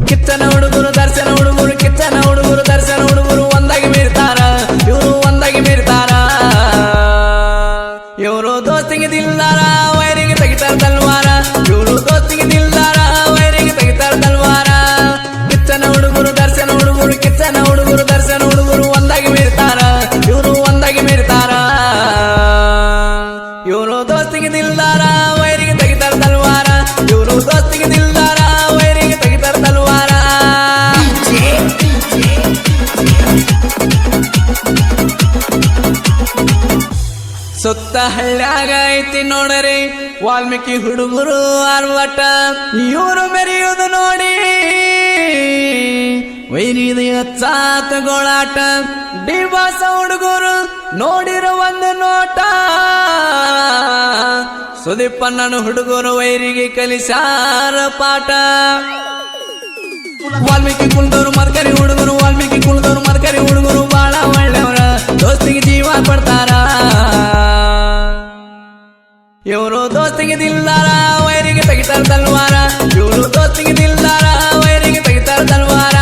ಕಿಚ್ಚನ ಹುಡುಗರು ದರ್ಶನ ಹುಡುಗರು ಕಿಚ್ಚನ ಹುಡುಗರು ದರ್ಶನ ಹುಡುಗರು ಒಂದಾಗಿ ಮೀರ್ತಾರ ಇವರು ಒಂದಾಗಿ ಮೀರ್ತಾರ ಇವರು ದೋಸ್ತಿಗೆ ದಿಲ್ದಾರ ವೈರಿಗೆ ತೆಗಿತಾರ ತಲ್ವಾರ ಇವರು ದೋಸ್ತಿಗೆ ದಿಲ್ದಾರ ವೈರಿಗೆ ತೆಗಿತಾರ ತಲ್ವಾರ ಕಿಚ್ಚನ ಹುಡುಗರು ದರ್ಶನ ಹುಡುಗರು ಕಿಚ್ಚನ ಹುಡುಗರು ದರ್ಶನ ಹುಡುಗರು ಒಂದಾಗಿ ಮೀರ್ತಾರ ಇವರು ಒಂದಾಗಿ ಮೀರ್ತಾರ ಇವರು ದೋಸ್ತಿಗೆ ದಿಲ್ದಾರ ವೈರಿಗೆ ತೆಗಿತಾರ ತಲ್ವಾರ ಇವರು ದೋಸ್ತಿಗೆ ದಿಲ್ದಾರ ವೈರಿಗೆ ತೆಗಿತಾರ ತಲ್ವಾರ ಸುತ್ತ ಹಳ್ಳ್ಯಾಗ ಐತಿ ನೋಡರಿ ವಾಲ್ಮೀಕಿ ಹುಡುಗರು ಆರ್ವಟ ಇವರು ಮೆರೆಯುವುದು ನೋಡಿ ವೈರಿದ ಹಚ್ಚಾತ ಗೋಳಾಟ ಡಿವಾಸ ಹುಡುಗರು ನೋಡಿರೋ ಒಂದು ನೋಟ ಸುದೀಪಣ್ಣನ ಹುಡುಗರು ವೈರಿಗೆ ಕಲಿಸಾರ ಪಾಠ ವಾಲ್ಮೀಕಿ ಕುಲದವರು ಮರ್ಕರಿ ಹುಡುಗರು ವಾಲ್ಮೀಕಿ ಕುಲದವರು ಮರ್ಕರಿ ಹುಡುಗರು ಬಾಳ ಒಳ್ಳೆಯವರ ದೋಸ್ತಿಗೆ ಜೀವ ಕೊಡ್ತಾರ ಇವರು ದೋಸ್ತಿಗೆ ದಿಲ್ದಾರ ವೈರಿಗೆ ತೆಗಿತಾರ ತಲ್ವಾರ ಇವರು ದೋಸ್ತಿಗೆ ದಿಲ್ದಾರ ವೈರಿಗೆ ತೆಗಿತಾರ ತಲ್ವಾರ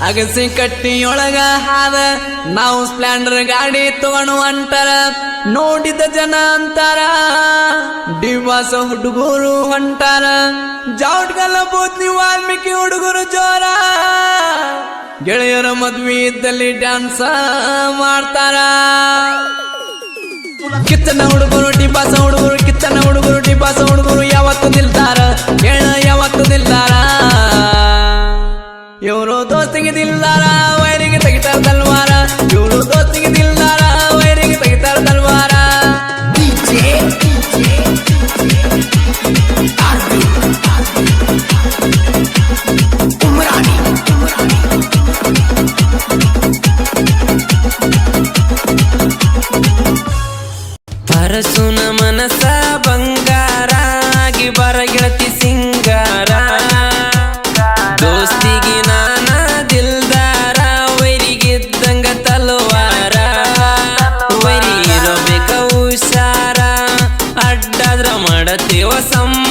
ಅಗಸಿ ಕಟ್ಟಿಯೊಳಗ ಹಾದ ನಾವು ಸ್ಪ್ಲೆಂಡರ್ ಗಾಡಿ ತಗೊಂಡು ಹೊಂಟಾರ ನೋಡಿದ ಜನ ಅಂತಾರ ಡಿವಾಸ ಹುಡುಗರು ಹೊಂಟಾರ ಜಾಟ್ಗಲ್ಲ ಬೂತ್ನಿ ವಾಲ್ಮೀಕಿ ಹುಡುಗರು ಜೋರ ಗೆಳೆಯರ ಮದ್ವೆ ಇದ್ದಲ್ಲಿ ಡ್ಯಾನ್ಸ್ ಮಾಡ್ತಾರ ಕಿಚ್ಚನ ಹುಡುಗರು ಡಿಬಾಸ ಹುಡುಗರು ಕಿಚ್ಚನ ಹುಡುಗರು ಡಿಬಾಸ ಹುಡುಗರು ಯಾವತ್ತು ನಿಲ್ತಾರ ಹೇಳ ಯಾವತ್ತು ನಿಲ್ತಾರ ಇವರು ದೋಸ್ತಿಗೆ ದಿಲ್ದಾರ ವೈರಿಗೆ ತೆಗಿತಾರ ತಲ್ವಾರ ಇವರು ದೋಸ್ತಿಗೆ ದಿಲ್ದಾರ ವೈರಿಗೆ ತೆಗಿತಾರ ತಲ್ವಾರ ಅರಸುನ ಮನಸ ಬಂಗಾರ ಆಗಿ ಬರ ಗೆಳತಿ ಸಿಂಗಾರ ದೋಸ್ತಿಗೆ ನಾನ ದಿಲ್ದಾರ ವೈರಿಗಿದ್ದಂಗ ತಲವಾರ ವೈರಿ ಇರಬೇಕ ಹುಷಾರ ಅಡ್ಡಾದ್ರ ಮಾಡತೇವ ಸಮ್ಮ